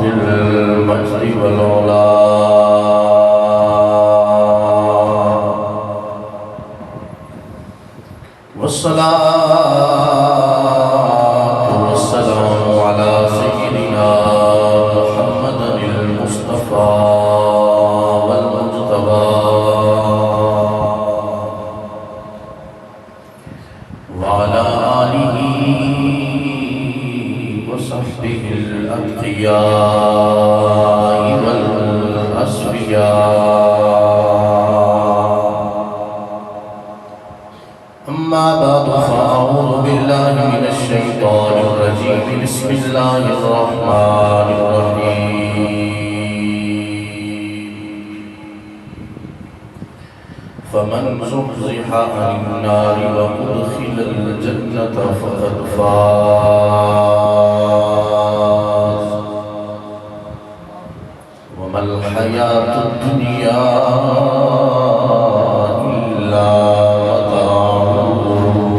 ذي المجد والعلا والصلاة والسلام على سيدنا محمد المصطفى والمجتبى وعلى آله وصحبه الأتقياء والأصفياء. أما بعد فأعوذ بالله من الشيطان الرجيم. بسم الله الرحمن الرحيم. فمن زحزح عن النار وأدخل الجنة فقد فاز وما الحياة الدنيا إلا متاع الغرور.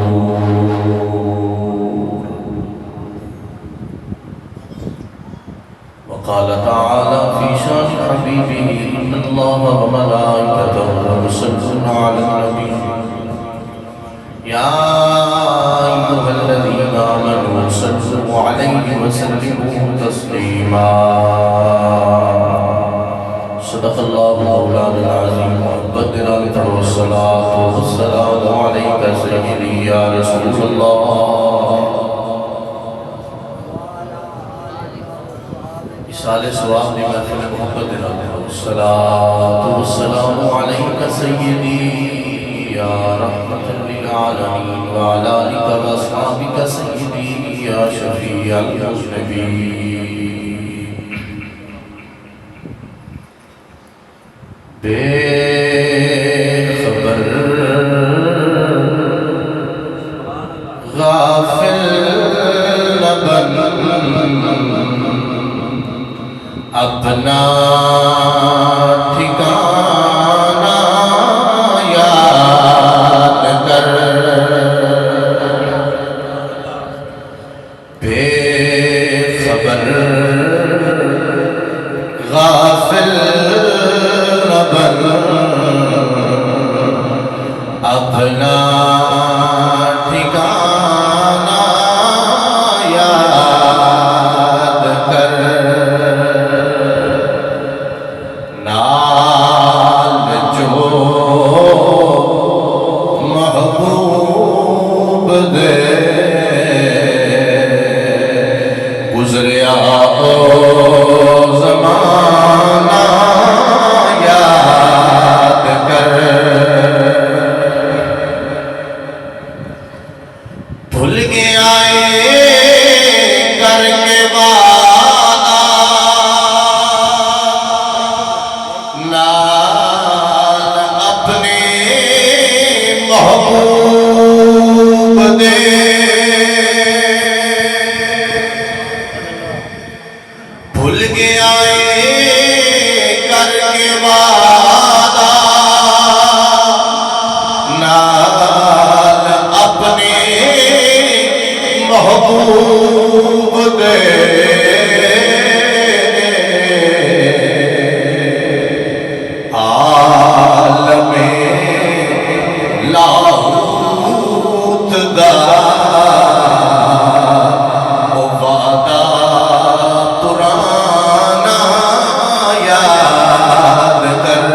وقال تعالى في شان حبيبه: إن الله وملائكته يصلون على النبي يا أيها الذين آمنوا صلوا عليه وسلموا تسليما. صدق الله مولانا العظيم. وبدر والصلاة والسلام عليك سيدي يا رسول الله. إصالة ثواب دی محفل محبت دلاتے ہو. الصلاة والسلام عليك سيدي يا رحمة للعالمين وعلى آلك وأصحابك سيدي يا شفيع المذنبين. بے خبر غافل نبن اپنا ٹھکانہ یاد کر. بے خبر غافل نہ بن اپنا ٹھکانہ یاد کر. نال جو محبوب دے گزریا زمانہ یاد کر. بھول گیا کر کے وعدہ نال اپنے محبوب دے. بھول گیا کر کے وعدہ نال اپنے محبوب دے. عالم لاہوت دا وعدہ پرانا یاد کر.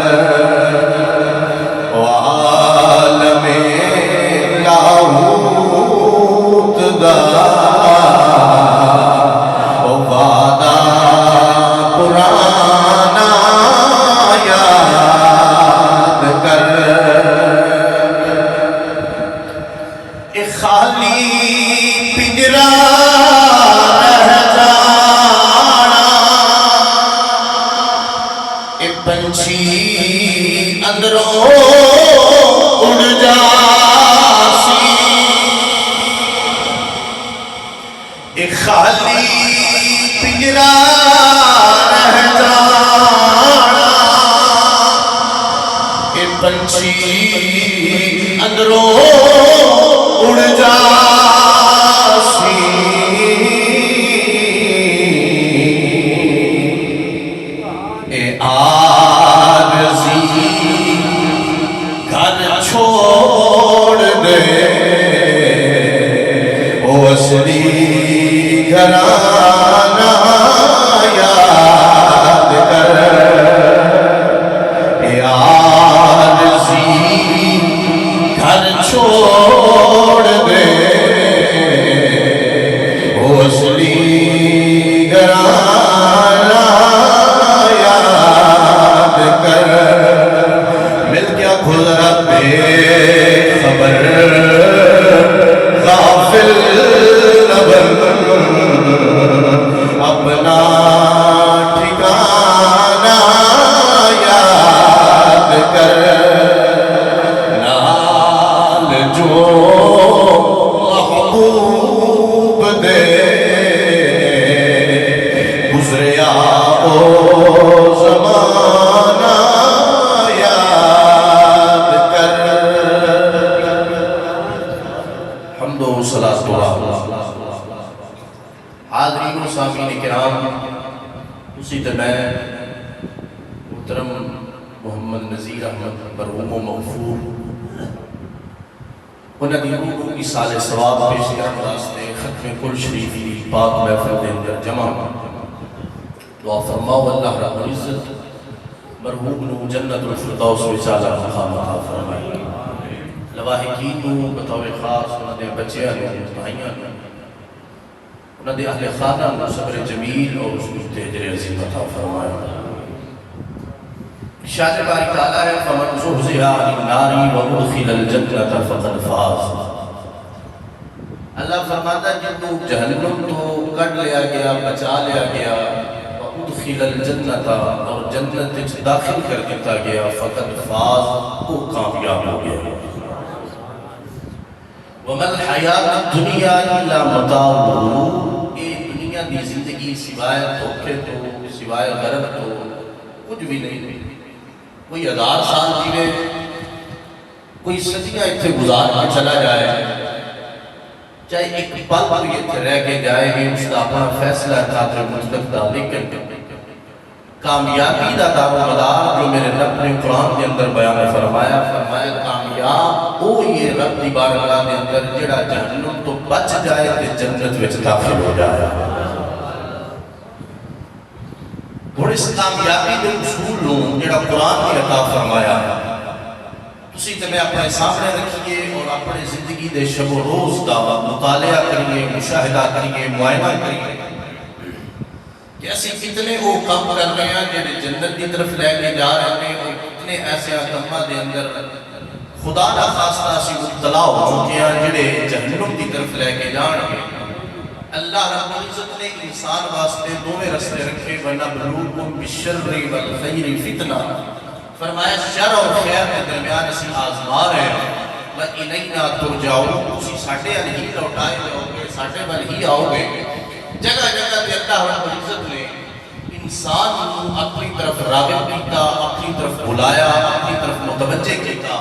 عالم لاہوت دا وعدہ پرانا یاد کر. ایک خالی پنجرا رہ جانا، ایک پنچھی اندروں اڑ جاسی. ایک خالی پنجرا رہ جانا، ایک پنچھی اندروں اڑ جاسی. گھرانہ یاد کر، یار سی گھر چھوڑ دے، اصلی گھرانہ یاد کر، مل کیا گزرا بے خبر غافل نہ بن، اپنا ٹھکانہ یاد کر، نال جو محبوب دے گزریا او زمانہ یاد کر۔ حمد و صلاۃ حاضرین و سامعین کرام، اسی تے میں محترم محمد نذیر احمد مرحوم و مغفور انہاں دی روح کی سال ثواب پیش کرنے واسطے ختم کل شریف کی پاک محفل دے اندر جمع دعا فرماؤ اللہ رب العزت مرحوم نو جنت الفردوس وچ اعلی مقام عطا فرمائے، لواحقین نو بطور خاص انہاں دے بچیاں نو بھائیاں نو انہاں دے اہل خانہ نو صبر جمیل اور سکوت اجر عظیم عطا فرمائے۔ ارشاد باری تعالیٰ ہے فمن زحزح عن النار وادخل الجنۃ فقد فاز۔ اللہ فرماتا ہے جن کو جہنم تو کٹ لیا گیا، بچا لیا گیا، وادخل الجنۃ اور جنت وچ داخل کر دیتا گیا، فقد فاز وہ کامیاب ہو گیا۔ وما الحیات الدنیا الا متاع الغرور، یہ دنیا دی زندگی سوائے دھوکے تو سوائے غرض تو کچھ بھی نہیں، کوئی 1000 سال جیوے، کوئی صدیاں اتنے گزار کے چلا جائے، چاہے ایک پل بھی اتنے رہ کے جائے گی، اس کا اپنا فیصلہ قادر مطلق دا، لیکن کامیابی دا دار و مدار جو میرے رب نے قرآن کے اندر بیان فرمایا کامیاب وہ یہ رب دی بارگاہ کے اندر جڑا جہنم تو بچ جائے تے جنت وچ داخل ہو جائے۔ اور اس کامیابی دے اصول لوں جڑا قرآن نے عطا فرمایا تسی تے میں اپنے سامنے رکھیے اور اپنے زندگی دے شب و روز دا مطالعہ کریے، مشاہدہ کریے، معائنہ کریے کہ اسی کتنے وہ کام کر رہے ہیں جنہیں جنت کی طرف لے کے جا رہے ہیں، اور کتنے ایسے کاموں دے اندر خدا نہ خواستہ اسی مبتلا ہو چکے ہیں جڑے جہنم کی طرف لے کے جان گے۔ اللہ رب العزت نے انسان واسطے دوویں رستے رکھے، وَنَبْلُوكُمْ بِالشَّرِّ وَالْخَيْرِ فِتْنَةً، فرمایا شر اور خیر کے درمیان اسی آزما رہے ہیں، وَإِلَيْنَا تُرْجَعُونَ، اسی ساڈے ول ہی لوٹائے جاؤ گے، ساڈے ول ہی آؤ گے۔ جگہ جگہ پہ اللہ رب العزت نے انسان کو اپنی طرف راغب کیتا، اپنی طرف بلایا، اپنی طرف متوجہ کیتا،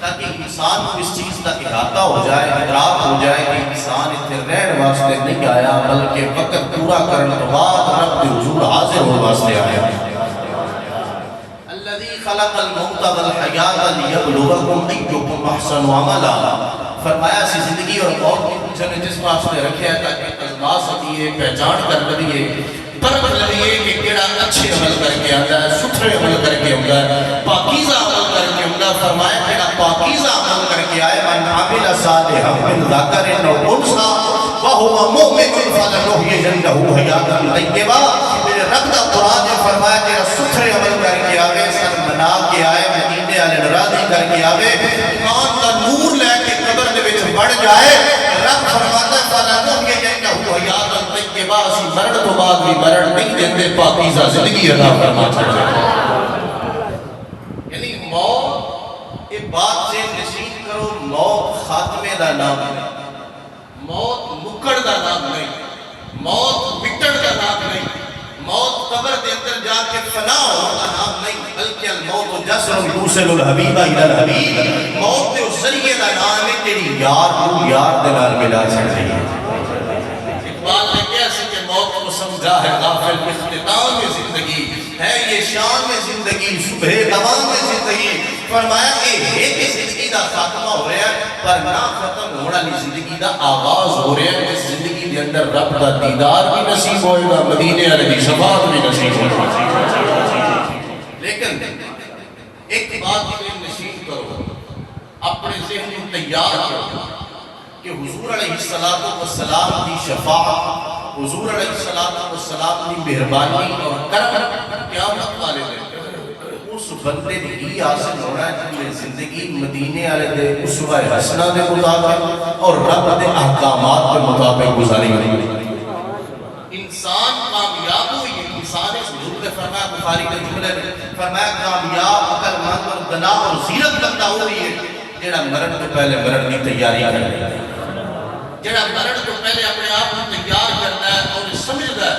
تاکہ انسان کو اس چیز کا احاطہ ہو جائے، ادراک ہو جائے کہ انسان اتنے رہن واسطے نہیں آیا بلکہ وقت پورا کرنے تو بعد رب کے حضور حاضر ہونے واسطے آیا۔ الذی خلق الموت والحیات لیبلوکم ایکم احسن عملا، فرمایا سی زندگی اور موت کی کچھ نے جس واسطے رکھے ہے تاکہ ازما سکیے، پہچان کر لیے، پرکھ لیے کہ کیڑا اچھے عمل کر کے آتا ہے، ستھرے عمل کر کے آتا ہے، پاکیزہ عمل کر کے آتا ہے۔ فرمایا کیڑا پاکیزہ عمل کر کے آئے، من عمل صالحا من ذکر او انثی وهو مؤمن فلنحیینہ حیاۃ طیبہ۔ میرے رب کا قرآن نے فرمایا کہ ستھرے عمل کر کے آوے، سر بنا کے آئے، مدینے والے راضی کر کے آوے، ایمان کا نور لے کے قبر دے وچ بڑھ جائے، رب فرماتا ہے فلنحیینہ حیاۃ طیبہ، اسی مرن تو بعد بھی مرن نہیں دیتے، پاکیزہ زندگی عطا فرما چھڑتے ہیں۔ یعنی موت ایک بات سے نشین کرو، موت خاتمے دا نام نہیں، موت مکڑ دا نام نہیں، موت مٹن دا نام نہیں، موت قبر دے اندر جا کے فنا ہونے کا نام نہیں، بلکہ الموت جسر یوصل الحبیب الی الحبیب، موت دے اس ذریعے دا نام ہے تیری یار کو یار دے نال ملا سکتی ہے۔ اقبال نے کہا سی کہ موت کو سمجھا ہے غافل، اختتام میں زندگی ہے یہ شام میں زندگی، صبح دوام میں زندگی، فرمایا کہ ایک زندگی دا خاتمہ ہو رہا ہے پر نہ ختم ہونا لی زندگی دا آغاز ہو رہا ہے، جس زندگی دے اندر رب دا دیدار بھی نصیب ہوئے گا، مدینے والے دی شفاعت بھی نصیب ہوئے گا۔ لیکن ایک بات ذہن نشین کرو، اپنے ذہن کو تیار کرو کہ حضور علیہ السلام دی شفاعت، حضور علیہ السلام دی مہربانی اور کرم قیامت والے دن اس بندے دی حاصل ہونا ہے جن میں زندگی مدینے والے دے اسوہ حسنہ دے مطابق اور رب دے احکامات کے مطابق گزاری ہوئی۔ انسان کامیاب ہوئی، انسان اس حضور نے فرمایا بخاری کے جملے میں فرمایا کامیاب عقل مند اور دنا اور زیرت بندہ ہوئی ہے جڑا مرن تو پہلے مرن کی تیاری کرتا ہے، جڑا مرن تو پہلے اپنے آپ کو تیار کرتا ہے اور سمجھتا ہے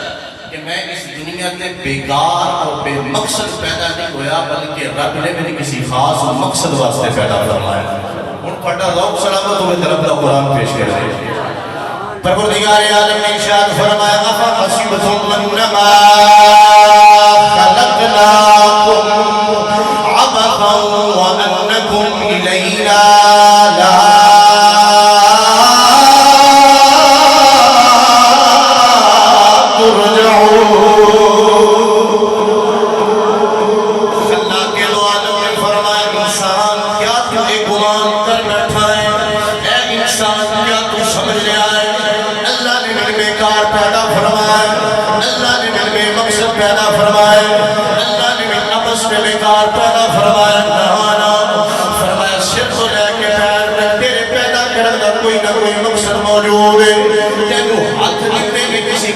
کہ میں اس دنیا کے بیکار اور بے مقصد پیدا نہیں ہویا بلکہ رب نے میری کسی خاص مقصد واسطے پیدا فرمایا۔ ان پڑھا ذوق سلامت ہوئے طرف کا قرآن پیش کر رہے ہیں۔ پروردگار عالم نے ارشاد فرمایا افحسبتم انما خلقناکم عبثا وانکم الینا لا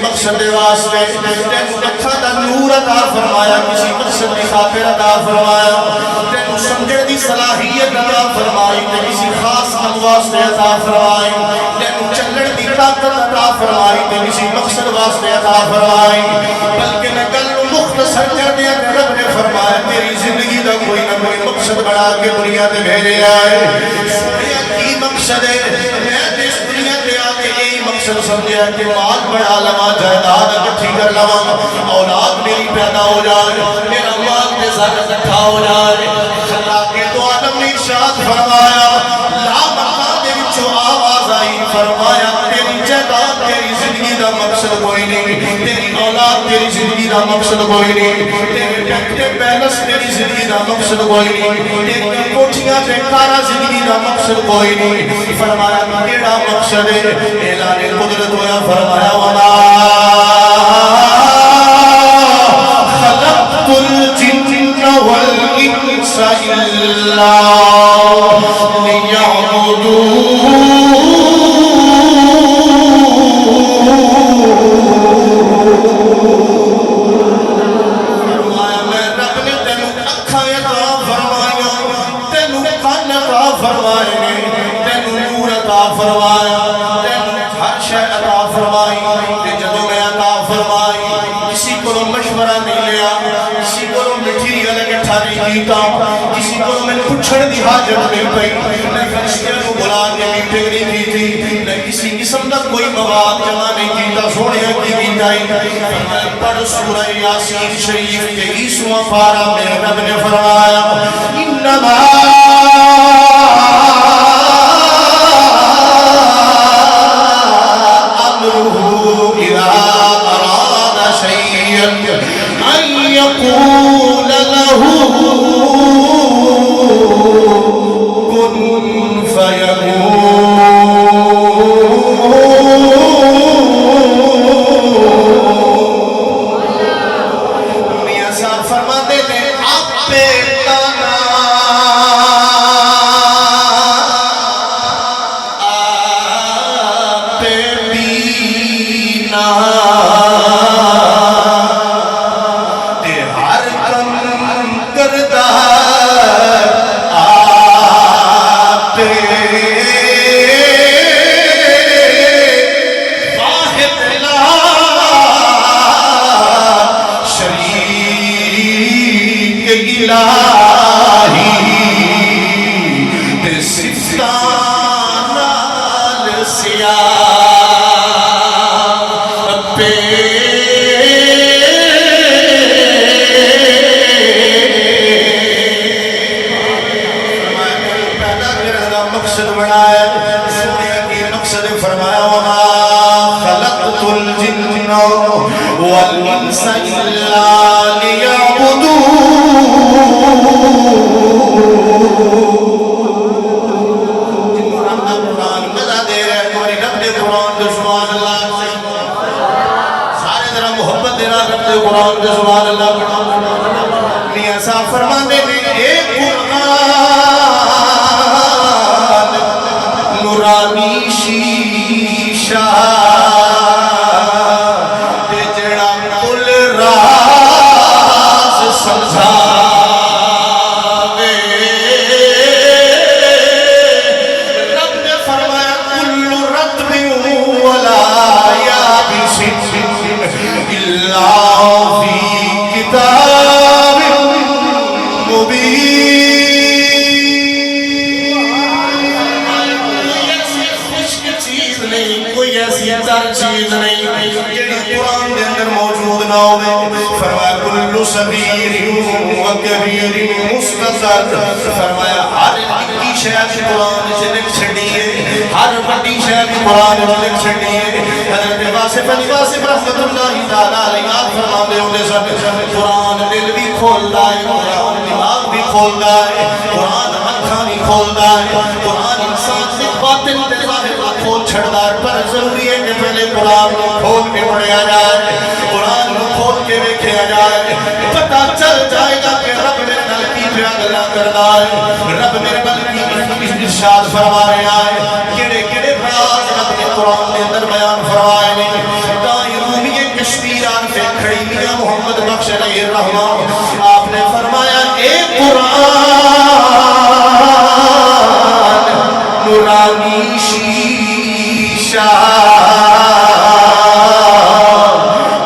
مقصد واسطے تینوں اکھاں دا نور عطا فرمایا، کسی مقصد کی خاطر عطا فرمایا، تینوں سمجھن دی صلاحیت عطا فرمائی تے کسی خاص کام واسطے عطا فرمائی، تینوں چلن دی طاقت عطا فرمائی تے کسی مقصد واسطے عطا فرمائی۔ بلکہ میں گل مختصر کر دیا کہ رب نے فرمایا تیری زندگی دا کوئی نہ کوئی مقصد بنا کے دنیا تے بھیجے آئے۔ سنیا کی مقصد ہے؟ میں اس دنیا تے آ کے یہی مقصد سمجھا کہ مال بڑا لما، جائیداد اکٹھی کر لما، اولاد میری پیدا ہو جائے، میرا مال کے ساتھ اکٹھا ہو جائے۔ اللہ کے تو عالم نے ارشاد فرمایا لا مقام دے وچوں آواز آئی، فرمایا تیری جائیداد تیری زندگی دا مقصد کوئی نہیں، تیری اولاد تیری زندگی دا مقصد کوئی نہیں، تیرے ٹیکٹے پیلس تیری زندگی دا مقصد کوئی نہیں، تیری کوٹھیاں پہ کارا زندگی دا مقصد کوئی نہیں۔ فرمایا کیڑا مقصد ہے؟ اعلان قدرت ہویا، فرمایا وما خلقت الجن والانس الا ليعبدون۔ کسی کو میں پچھڑ دی حاجت نہیں پئی، نہ فرشتیاں کو بلا کے میٹنگ نہیں کی تھی، نہ کسی قسم کا کوئی مواد جمع نہیں کیتا، سونے کی کیتا پڑھ سورہ یاسین شریف کے 20واں پارہ میں رب نے فرمایا انما امرہ اذا اراد شیئا ان یقول له الجن والإنس إلا ليعبدون قرآن کے سبحان اللہ میاں صاحب فرماتے ہیں ایک قرآن نورانی شیشہ تے جڑا کل راز سمجھاوے رب نے فرمایا کل رتب ولا یابس الا فی کتاب مبین کوئی ایسی خشک چیز نہیں کوئی ایسی تر چیز نہیں جڑی قرآن کے اندر موجود نہ ہوئے فرمایا کل صغیر و کبیر مستطر فرمایا ہر اکی شاید قرآن سے لکھ چھڑی ہے ہر بڑی شاید قرآن سے لکھ چھڑی ہے حضرت واصف علی واصف رحمت اللہ تعالیٰ علیہ آپ فرماتے ہوئے سب قرآن دل بھی کھولتا ہے قرآن دماغ بھی کھولتا ہے قرآن آنکھاں بھی کھولتا ہے قرآن انسان سے باطن تے ظاہر کو کھول چھڑتا ہے پر ضروری ہے کہ پہلے قرآن کو کھول کے پڑھیا جائے قرآن کو کھول کے دیکھا جائے پتہ چل جائے گا کہ رب میرے نال کی پیا گلا کرنا ہے رب میرے نال کی ارشاد فرما رہا ہے کیڑے کیڑے راز رب نے قرآن کے اندر بیان فرمائے نہیں دائیں رومی کشمیران سے کھڑی میاں محمد بخش علیہ الرحمن آپ نے فرمایا اے قرآن نورانی شیشہ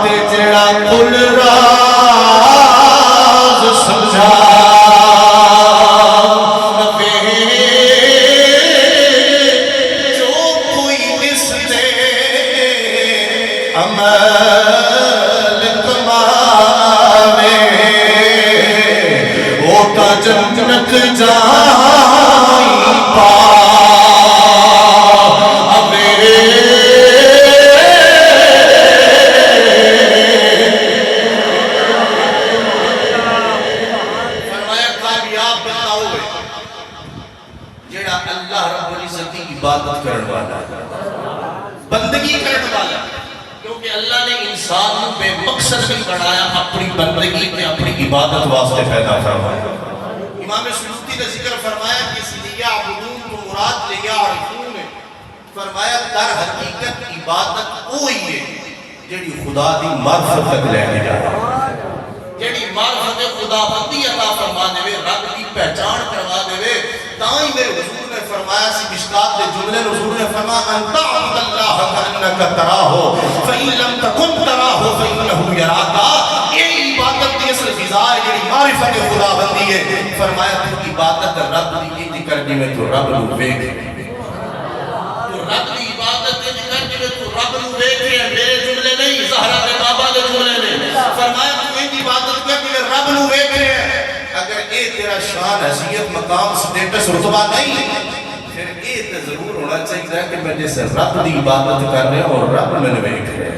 تے جڑا کل راز سمجھا جو کوئی اس تے عمل کماوے وہ تا جنت جائی پاوے فرمایا کامیاب بندہ ہوئے جیڑا اللہ رب العزت کی عبادت کرنے والا بندگی کرنے والا کیونکہ اللہ نے انسان بے مقصد نہیں بنایا اپنی بندگی میں اپنی عبادت واسطے پیدا فرمایا امام سیوطی نے ذکر فرمایا کہ لیعبدون کو مراد لیعرفون ہے فرمایا در حقیقت عبادت وہی ہے جڑی خدا دی معرفت تک لے کے جاتا جڑی معرفت خدا بندی عطا فرما دے رب کی پہچان کروا دے تائیں میرے حضور نے فرمایا سی مشکات دے جملے حضور نے فرمایا ان تعبد اللہ کانک تراہ فإن لم تکن تراہ فإنہ یراکا یہ عبادت کی اصل فضا ہے جڑی معرفت خدا بندی ہے فرمایا تو عبادت رب دی ذکر دی میں تو رب نو ویکھ تو رب دی عبادت دی ذکر دی میں تو رب نو ویکھ میرے جملے نہیں زہرا دے بابا دے جملے نہیں فرمایا تو ان عبادت کر دی رب نو ویکھ اگر اے تیرا شان حیثیت مقام سٹیٹس رتبہ نہیں پھر اے تے ضرور ہونا چاہیے کہ میں جیسے رب دی عبادت کر رہے ہیں اور رب میں ویکھ رہے ہیں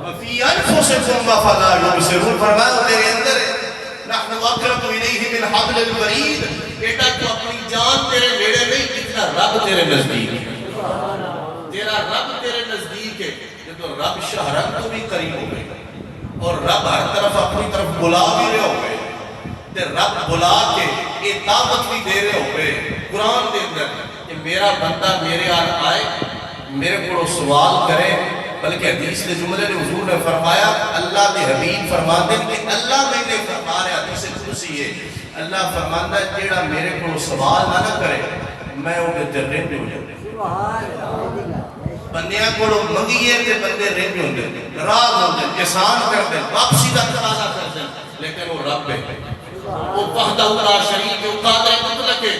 وفی انفسکم افلا یبصرون فرمایا تیرے اندر ہے نحن اقرب الیہ من حبل الورید بیٹا تو اپنی جان تیرے نیڑے نہیں جتنا رب تیرے نزدیک ہے تیرا رب تیرے نزدیک ہے تو رب شہرت تو بھی قریب ہو گئے اور رب ہر طرف اپنی طرف بلا بھی رہے ہو گئے تے رب بلا کے یہ دعوت بھی دے رہے ہوئے قرآن دے اندر کہ میرا بندہ میرے آن آئے میرے کو سوال کرے بلکہ حدیث کے جملے نے حضور نے فرمایا اللہ دے حبیب فرماتے ہیں کہ اللہ میں نے فرما رہے حدیث قدسی ہے اللہ فرماتا ہے جیڑا میرے کو سوال نہ کرے میں انہیں تے رہنے ہو جاتے بندیاں کو منگیے تے بندے رہنے ہو جاتے راز ہو جاتے احسان کر دیں واپسی کا تقاضا کر دیں لیکن وہ رب ہے وہ وحدہ لا شریک ہے وہ قادر مطلق ہے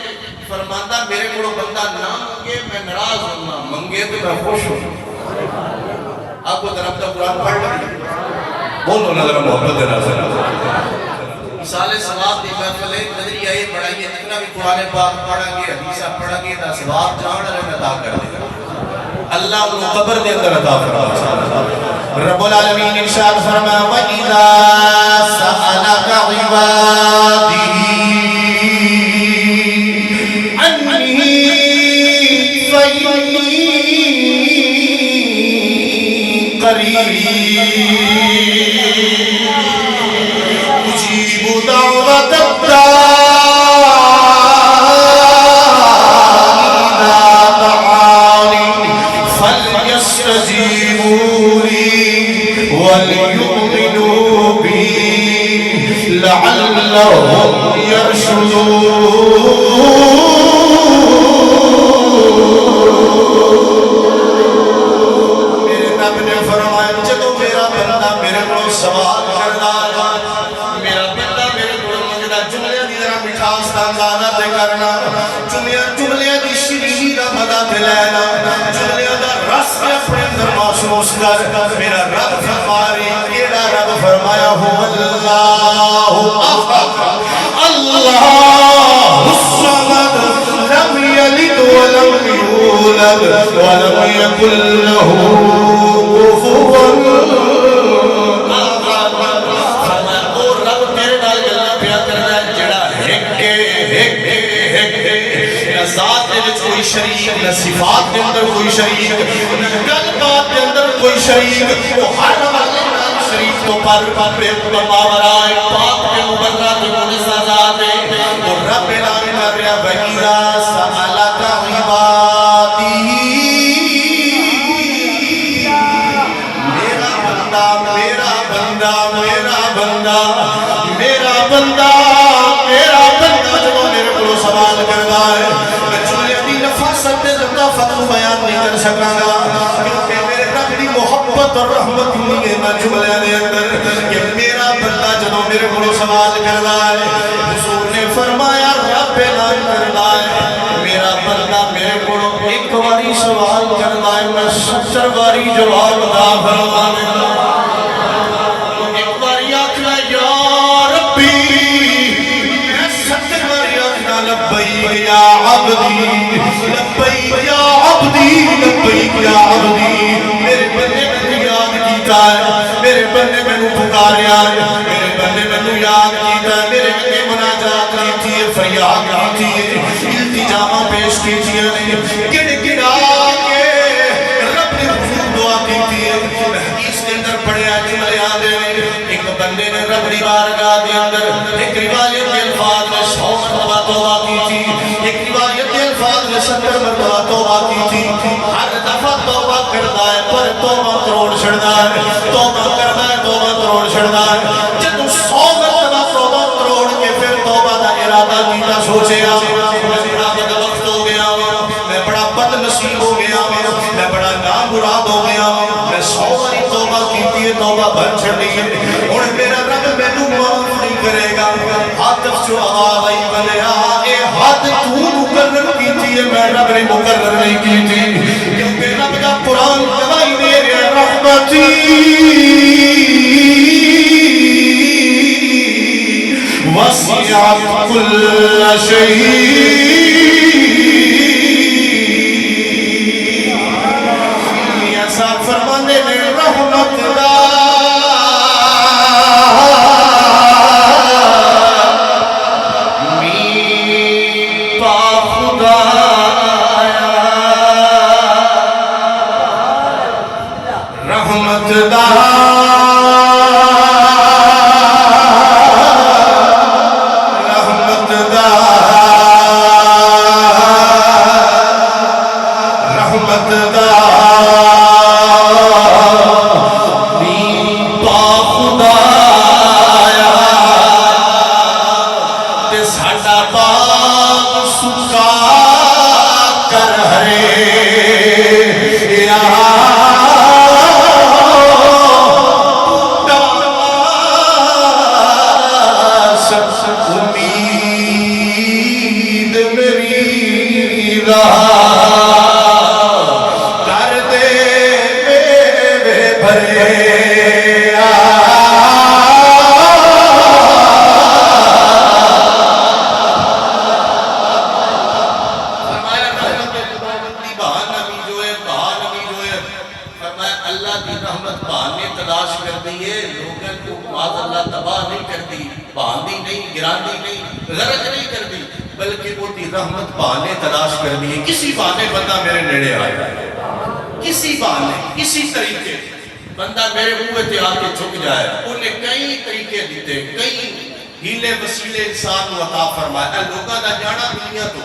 فرماتا میرے کو بندہ نہ منگے میں ناراض ہونا منگے تو میں خوش ہوں آپ کو طرف کا قرآن پڑھ لیں بولو نظر محبت نظر مثال ثواب دی محفل ہے نظریہ یہ پڑھائیے جتنا بھی قرآن پاک پڑھا گے حدیثہ پڑھا گے تا ثواب جان رہے میں عطا کر دے گا اللہ انہوں قبر دے اندر عطا فرمائے. رب العالمین ارشاد فرمائے وَإِذَا سَأَلَكَ عِبَادِي عَنِّي فَإِنِّي قَرِيبٌ أُجِيبُ دَعْوَةَ فليستجيبوا لي وليؤمنوا بي لعلهم يرشدون. میرے رب نے فرمایا جدو میرا بندہ میرے کو سوال کرنا میرا بندہ میرے کو منگنا جملے دی ذرا مٹھاس دا اندازہ تے کرنا جملے دی شیرینی دا مزہ تے لینا جملے دا رس اپنے اندر محسوس کر. میرا رب فرمایا کیڑا رب فرمایا ہو اللہ اللہ الصمد لم یلد ولم یولد ولم یکن له کفوا احد. فرمایا او رب تیرے نال گلاں پیا کردا جڑا نہ ذات دے وچ کوئی شریک نہ صفات دے اندر کوئی شریک نہ گل بات دے اندر کوئی شریک وہ ہر والے نام شریف تو پر ماورائے پاک کے مبرہ کی منزہ ذات ہے. اور رب اعلان کر رہا وَإِذَا سَأَلَكَ عِبَادِي میرا بندہ میرا بندہ میرا بندہ میرا بندہ میرا بندہ جو میرے کو سوال کرتا ہے میں جملے دی نفاست دے زندہ فتح بیان نہیں کر سکاں گا کیونکہ میرے رب دی محبت اور رحمت ہوئی ہے میں جملے دے اندر کہ میرا بندہ جو میرے کو سوال کرتا ہے حضور نے فرمایا رب اعلان کرتا ہے میرا بندہ میرے کو ایک باری سوال کرتا ہے میں 70 باری جواب دا فرمانے گا. ایک باری آکھنا یا ربی میں 70 باری آکھنا لبیک یا عبدی لبیک یا عبدی لبیک یا عبدی. میرے بندے میں یاد کیتا ہے میرے بندے میں پکاریا ہے میرے بندے میں یاد کیتا ہے میرے بندے مناجات کی تھی فریاد کی تھی التجامہ پیش کی تھی گڑ گڑا کے رب نے حضور دعا کی تھی. حدیث کے اندر پڑھیا جملے آدھے ایک بندے نے رب دی بارگاہ دے اندر ایک روایت کے الفاظ میں 100 مرتبہ توبہ کی تھی ایک روایت کے الفاظ میں 70 مرتبہ توبہ کی تھی. ہر دفعہ توبہ کرتا ہے پر توبہ توڑ چھڑتا ہے توبہ کرتا ہے توبہ توڑ چھڑتا ہے. جب 100 مرتبہ توبہ توڑ کے پھر توبہ دا ارادہ کیتا سوچے گا بڑا بد وقت ہو گیا میں بڑا بد نصیب ہو گیا میں بڑا نامراد ہو گیا میں 100 باری توبہ کیتی ہے توبہ بن چھڑی ہے اور میرا رب مینوں معاف نہیں کرے گا. ہاتھ جو آواز آئی بنیا اے ہاتھ تو مقرر کیتی ہے میں رب نے مقرر نہیں کیتی کیونکہ رب کا قرآن گواہی دے رہا رحمتی وسعت كل شيء. یا صاحب فرمانے میں رحمت دا می پا خدایا رحمت دا تلاش کر دیئے لوگوں کو معاذ اللہ تباہ نہیں کر دی، باندھی نہیں، گراندی نہیں، غرق نہیں کر دی، بلکہ وہ دی رحمت بہانے تلاش کر دیئے. کسی بہانے بندہ میرے نیڑے آئے، کسی بہانے، کسی طریقے بندہ میرے منہ تے آ کے جھک جائے. انہیں کئی طریقے دیتے، کئی ہیلے وسیلے انسان کو عطا فرمائے. اے لوگاں دا جانا دنیا تو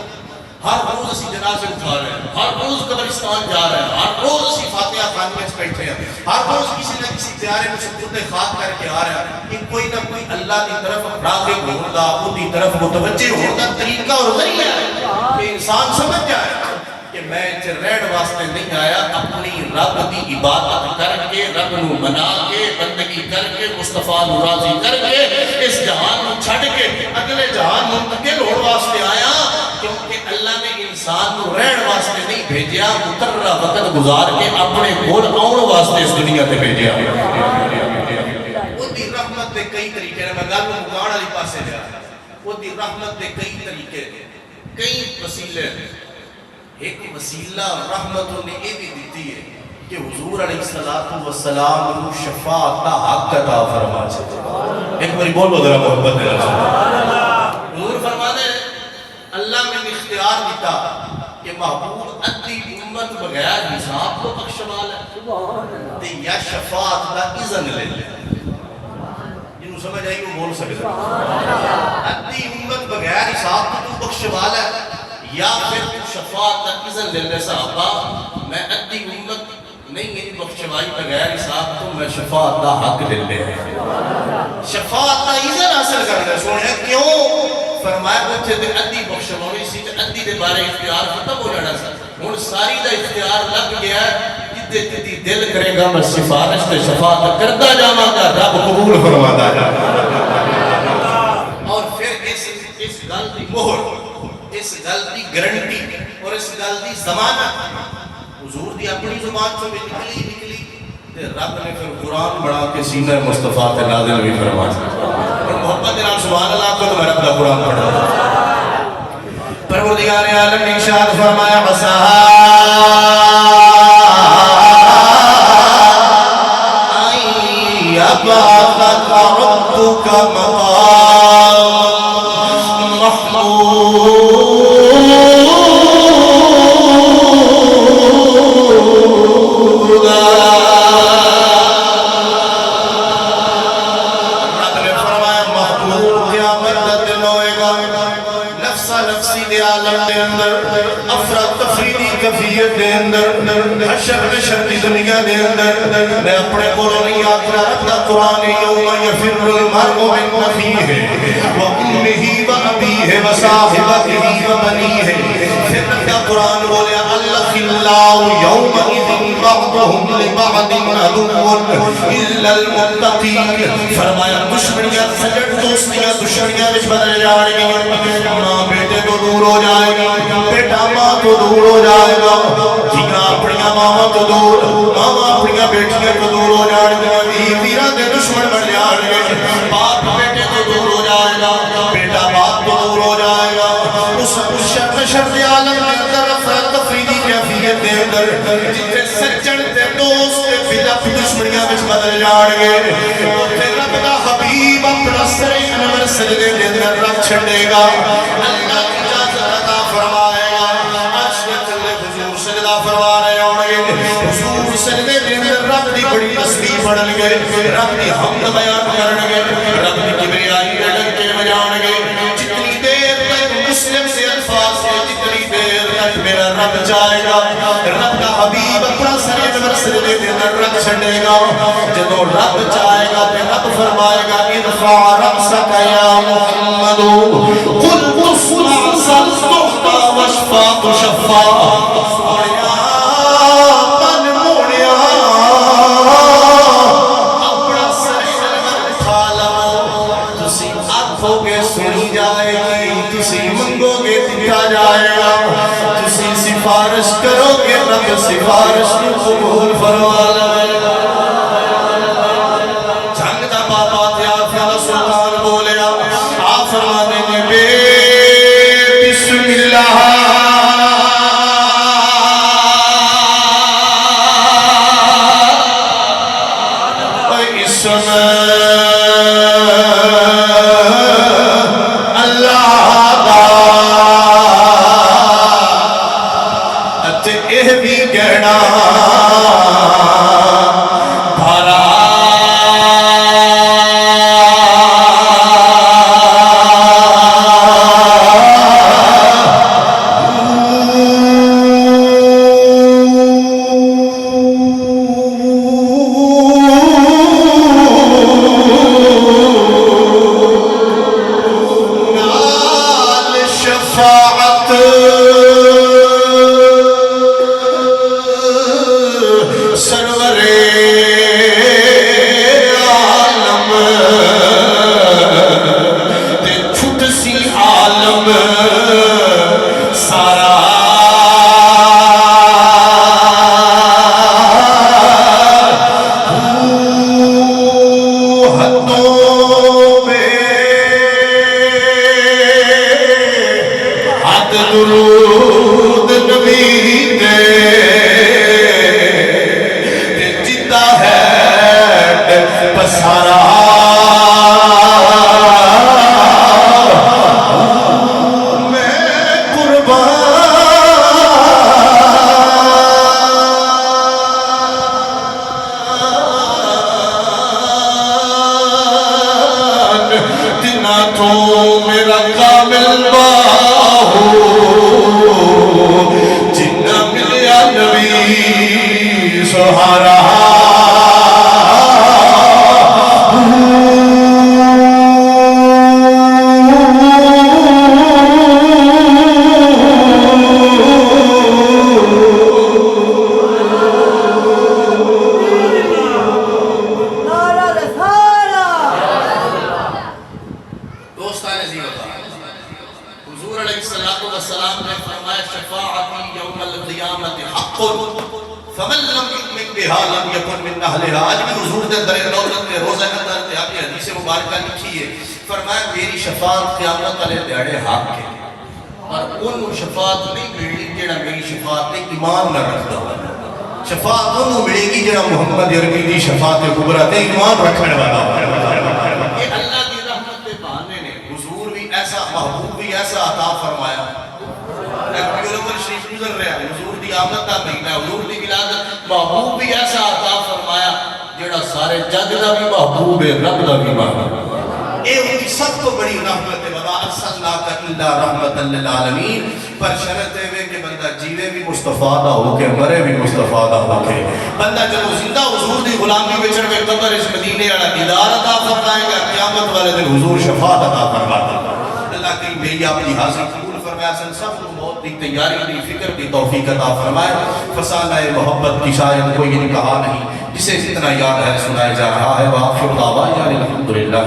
ہر روز اسی جنازے اٹھا رہے ہیں، ہر روز قبرستان جا رہے ہیں، ہر روز اسی فاتحہ خانہ میں بیٹھے ہیں، ہر روز کسی نہ کسی پیارے میں سپرد خاک کر کے آ رہے ہیں. کہ کوئی نہ کوئی اللہ کی طرف راغب ہوتا، وہ کی طرف متوجہ ہوتا طریقہ اور ذریعہ ہے کہ انسان سمجھ جائے کہ میں رہن واسطے نہیں آیا، اپنی رب کی عبادت کر کے، رب نو منا کے، بندگی کر کے، مصطفیٰ نو راضی کر کے، اس جہان نو چھڑ کے اگلے جہان منتقل ہونے واسطے آیا. کیونکہ اللہ نے انسان کو رہن واسطے نہیں بھیجیا، مقررہ وقت گزار کے اپنے کول آن واسطے اس دنیا تے بھیجیا. وہ دی رحمت دے کئی طریقے نے، میں گل مکان والی پاسے جا رہا. وہ دی رحمت دے کئی طریقے، کئی وسیلے. ایک وسیلہ رحمت نے یہ بھی دیتی ہے کہ حضور علیہ السلام کو شفاعت کا حق عطا فرما چاہتے. ایک باری بولو ذرا محبت دے حضور فرماتے ہیں اللہ میں اختیار دیتا کہ محبوب ادھی امت بغیر حساب کو بخشوا لے تے یا شفاعت کا اذن لے لے. جنہوں سمجھ آئی وہ بول سکتا ادھی امت بغیر حساب کو بخشوا لے یا پھر شفاعت کا اذن لے لے. صحابہ میں ادھی امت نہیں میری بخشوائی بغیر حساب تو میں شفاعت کا حق لے لے. شفاعت کا اذن حاصل کرنا سونے کیوں؟ فرمایا بچے دے ادھی بخشوانی سی تے ادھی دے بارے اختیار ختم ہو جانا سی. ہن ساری دا اختیار لگ گیا ہے، جدے جدی دل کرے گا میں سفارش تے شفاعت کرتا جاواں گا، رب قبول فرماتا جاواں. اور پھر اس گل دی مہر، اس گل دی گارنٹی اور اس گل دی ضمانت حضور دی اپنی زبان سے بھی نکلی تے رب نے پھر قرآن بڑھا کے سینہ مصطفیٰ تے نازل بھی فرمایا. اور محبت نام سبحان اللہ کو تو میں رب کا قرآن پڑھا. پروردگار عالم نے ارشاد فرمایا عسیٰ ان یبعثک ربک مقاما محمودا. حشر نشر کی دنیا دے اندر میں اپنے قرآن نہیں آکھنا رکھنا. قرآن یوم یفر المرء من اخیہ و امہ و ابیہ و صاحبتہ و بنیہ. پھر رکھتا قرآن بولیا الاخلاء یومئذ بعضهم لبعض عدو الا المتقین. فرمایا دشمنیاں سجڑ دوستیاں دشمنیاں وچ بدل جان گی. ماں بیٹے تو دور ہو جائے گا، بیٹا ماں تو دور ہو جائے گا، دھیاں اپنیاں ماں تو دور، ماں اپنیاں بیٹیاں تو دور ہو جائے گا، ویراں دے دشمن بن جان گے. باپ بیٹے تو دور ہو جائے گا، بیٹا باپ تو دور ہو جائے گا. اس شر عالم دے اندر افراد تفریدی کیفیت دے اندر جتنے سجن تے دوست تے بلپ دشمنیاں وچ بدل جان گے. تے رب دا حبیب اپنا سر انور سجدے دے اندر رکھ چھڑے گا. اللہ اجازت عطا فرمائے گا. عرش دے تلے حضور سجدہ فرما رہے ہوں گے. حضور سجدے دے اندر رب دی بڑی تسبیح پڑھن گے، رب دی حمد بیان کرن گے، رب دی کبریائی اڑن کے بجان گے. جتنی دیر تک مسلم سے الفاظ ہے، جتنی دیر تک میرا رب جائے گا، رب کا حبیب اپنا سر انور سجدے دے اندر رکھ چھڑے گا. جدو رب جائے گا تے رب فرمائے گا ارفع رأسک یا محمد قل تسمع صدقتا واشفع تشفع. سنی جائے گی، تسی منگو گے دیا جائے گا، تسی سفارش کرو گے رب سفارش کو قبول فرما لے گا. جنگ دا بابا تھے آفیہ سلطان بولے آپ فرمانے میں بے بسم اللہ جسم اللہ دا تے اے بھی گہنا بھرا درود نبی دے جتا ہے پسارا میں قربان تنا تو میرا کامل جنہ ملیا نبی سہارا دوستان عزیز حضور علیہ السلام نے فرمایا شفاعتی یوم القیامت حق فمن لم یؤمن بها لم یکن من اہلها. آج بھی حضور دے در روزت میں روزہ کے اندر تے اپنی حدیث مبارکہ لکھی ہے. فرمایا میری شفاعت قیامت والے دیہڑے حق ہے اور ان شفاعت نہیں ملنی جڑا میری شفاعت تے ایمان نہ رکھدا ہو. شفاعت انہوں ملے گی جڑا محمد عربی دی شفاعت کبریٰ تے ایمان رکھنے والا ہو. یہ اللہ کی رحمت دے بہانے نے حضور بھی ایسا محبوب بھی ایسا عطا فرمایا. شریف گزر رہا ہے حضور دی آمد دا مہینہ حضور دی ولادت محبوب بھی ایسا عطا فرمایا جڑا سارے جگ دا بھی محبوب ہے رب دا بھی محبوب. اے ان کی سب کو بڑی رحمت ہے وَمَا أَرْسَلْنَاكَ إِلَّا رَحْمَةً لِلْعَالَمِينَ. پر شرط ہے کہ بندہ جیوے بھی مصطفیٰ دا ہو کے مرے بھی مصطفیٰ دا ہو کے. بندہ جب زندہ حضور دی غلامی میں چڑھ کے قبر اس مدینے والا دیدار عطا فرمائے گا قیامت والے دن حضور شفاعت عطا فرماتا. اللہ کی میری آپ کی حاضر قبول فرمایا. سب کو موت کی تیاری کی فکر کی توفیق عطا فرمائے. فسانہ محبت کی شاید کوئی یہ کہا نہیں جسے جتنا یاد ہے سنایا جا رہا ہے. وآخر دعوانا الحمدللہ.